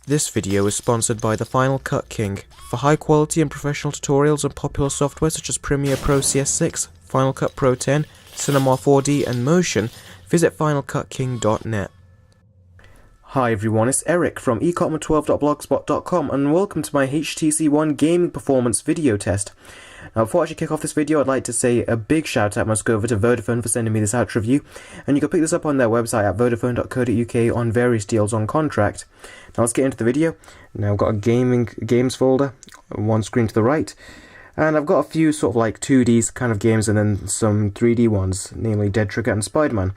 This video is sponsored by the Final Cut King. For high quality and professional tutorials on popular software such as Premiere Pro CS6, Final Cut Pro 10, Cinema 4D and Motion, visit finalcutking.net. Hi everyone, it's Eric from ecotma12.blogspot.com and welcome to my HTC One Gaming Performance video test. Now before I actually kick off this video, I'd like to say a big shout out must go over to Vodafone for sending me this out review, and you can pick this up on their website at vodafone.co.uk on various deals on contract. Now let's get into the video. Now I've got a games folder, one screen to the right, and I've got a few sort of like 2D kind of games and then some 3D ones, namely Dead Trigger and Spider-Man.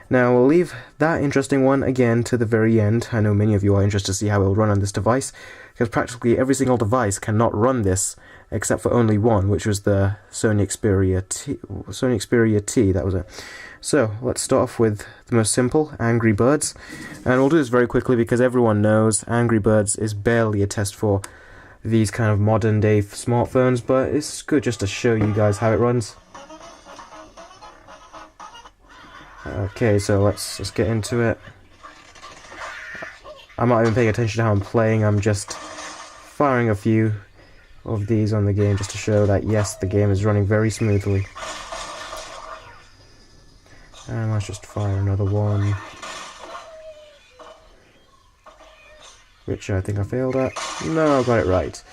Now we'll leave that interesting one again to the very end. I know many of you are interested to see how it will run on this device, because practically every single device cannot run this except for only one, which was the Sony Xperia T, that was it. So let's start off with the most simple, Angry Birds, and we'll do this very quickly because everyone knows Angry Birds is barely a test for these kind of modern day smartphones, but it's good just to show you guys how it runs. Okay, so let's just get into it. I'm not even paying attention to how I'm playing, I'm just firing a few of these on the game just to show that yes, the game is running very smoothly. And let's just fire another one, which I think I failed at. No, I got it right.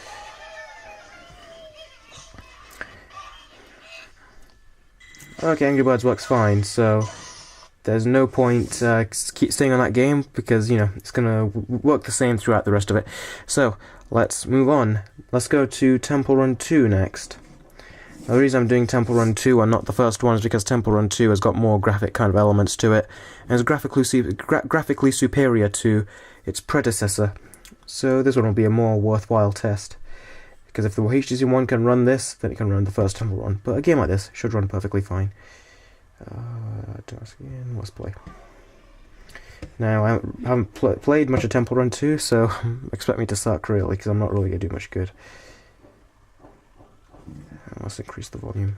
Okay, Angry Birds works fine, so there's no point keep staying on that game because, you know, it's gonna work the same throughout the rest of it. So let's move on. Let's go to Temple Run 2 next. Now, the reason I'm doing Temple Run 2 and not the first one is because Temple Run 2 has got more graphic kind of elements to it and is graphically superior to its predecessor. So this one will be a more worthwhile test, because if the HTC One can run this, then it can run the first Temple Run. But a game like this should run perfectly fine. Let's play. Now, I haven't played much of Temple Run 2, so expect me to suck really, because I'm not really going to do much good. Let's increase the volume.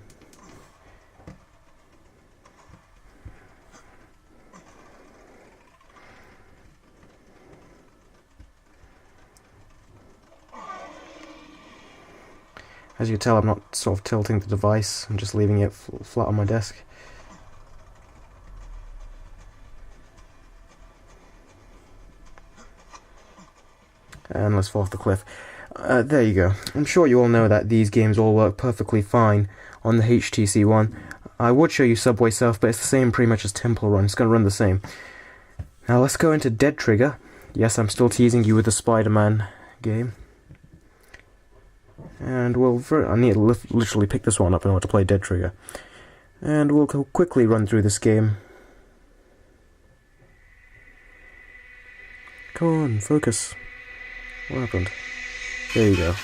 As you can tell, I'm not sort of tilting the device, I'm just leaving it flat on my desk. And let's fall off the cliff. There you go. I'm sure you all know that these games all work perfectly fine on the HTC One. I would show you Subway Surf, but it's the same pretty much as Temple Run. It's going to run the same. Now let's go into Dead Trigger. Yes, I'm still teasing you with the Spider-Man game. And I need to literally pick this one up in order to play Dead Trigger. And we'll quickly run through this game. Come on, focus. What happened? There you go.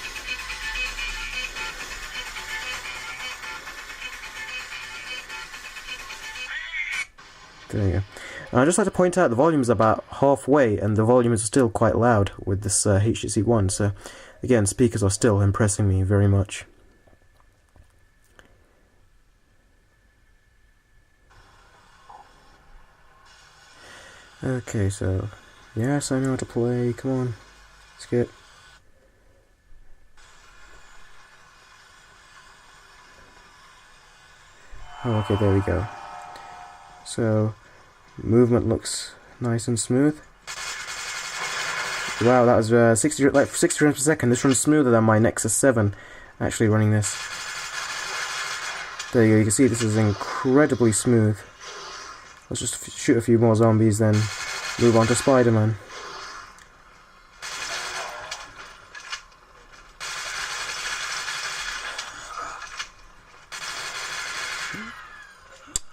There you go. And I'd just like to point out the volume is about halfway, and the volume is still quite loud with this HTC One, so again, speakers are still impressing me very much. Okay, so yes, I know how to play, come on. Skip. Oh, okay, there we go. So, movement looks nice and smooth. Wow, that was 60 frames per second. This runs smoother than my Nexus 7 actually running this. There you go, you can see this is incredibly smooth. Let's just shoot a few more zombies, then move on to Spider-Man.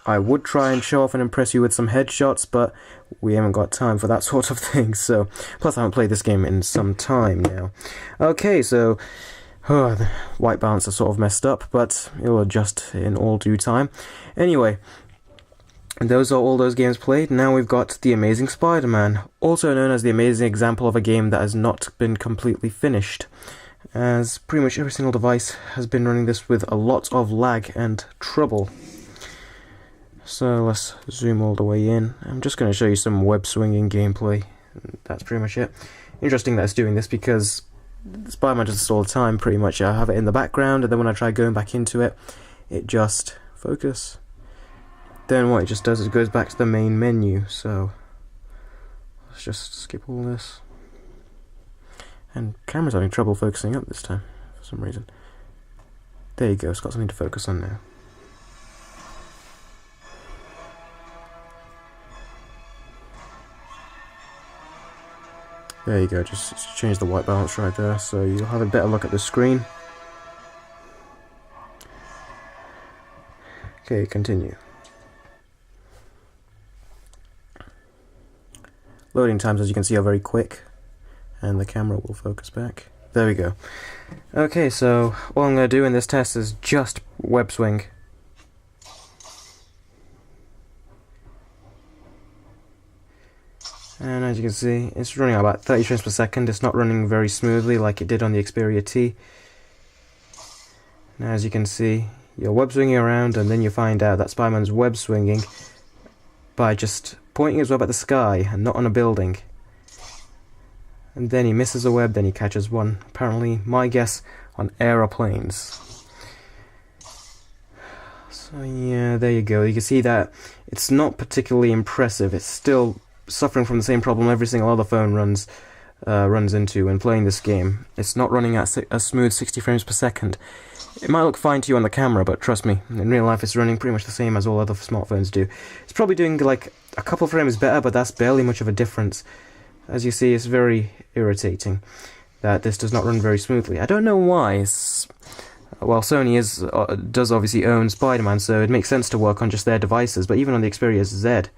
I would try and show off and impress you with some headshots, but we haven't got time for that sort of thing, so... Plus, I haven't played this game in some time now. Okay, so... the white balance is sort of messed up, but it will adjust in all due time. Anyway, those are all those games played. Now we've got The Amazing Spider-Man, also known as the amazing example of a game that has not been completely finished, as pretty much every single device has been running this with a lot of lag and trouble. So let's zoom all the way in. I'm just going to show you some web swinging gameplay. That's pretty much it. interesting that it's doing this, because Spider-Man does this all the time, pretty much. I have it in the background, and then when I try going back into it, it just focus. Then what it just does is it goes back to the main menu. So let's just skip all this. And camera's having trouble focusing up this time for some reason. There you go, it's got something to focus on now. There you go, just change the white balance right there, so you'll have a better look at the screen. Okay, continue. Loading times, as you can see, are very quick, and the camera will focus back. There we go. Okay, so all I'm going to do in this test is just web swing. And as you can see, it's running at about 30 frames per second. It's not running very smoothly like it did on the Xperia T. Now as you can see, you're web swinging around, and then you find out that Spider-Man's web swinging by just pointing his web at the sky and not on a building. And then he misses a web, then he catches one. Apparently, my guess, on aeroplanes. So yeah, there you go. You can see that it's not particularly impressive. It's still suffering from the same problem every single other phone runs into when playing this game. It's not running at a smooth 60 frames per second. It might look fine to you on the camera, but trust me, in real life it's running pretty much the same as all other smartphones do. It's probably doing like a couple frames better, but that's barely much of a difference. As you see, it's very irritating that this does not run very smoothly. I don't know why. Well, Sony does obviously own Spider-Man, so it makes sense to work on just their devices, but even on the Xperia Z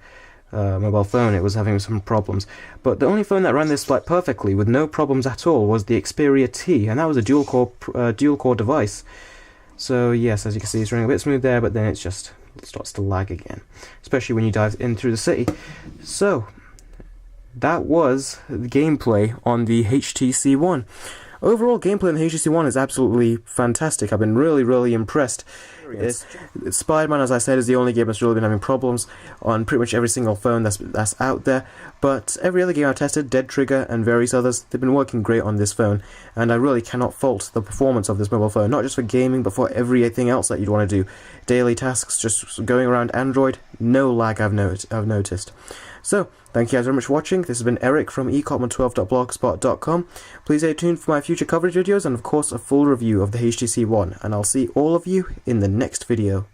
mobile phone, it was having some problems. But the only phone that ran this like perfectly with no problems at all was the Xperia T, and that was a dual-core device. So yes, as you can see, it's running a bit smooth there, but then it starts to lag again, especially when you dive in through the city. So that was the gameplay on the HTC One. Overall, gameplay on the HTC One is absolutely fantastic. I've been really impressed. Spider-Man, as I said, is the only game that's really been having problems on pretty much every single phone that's out there. But every other game I've tested, Dead Trigger and various others, they've been working great on this phone. And I really cannot fault the performance of this mobile phone, not just for gaming, but for everything else that you'd want to do. Daily tasks, just going around Android, no lag I've noticed. So, thank you guys very much for watching. This has been Eric from ecotman12.blogspot.com. Please stay tuned for my future coverage videos and of course a full review of the HTC One. And I'll see all of you in the next video.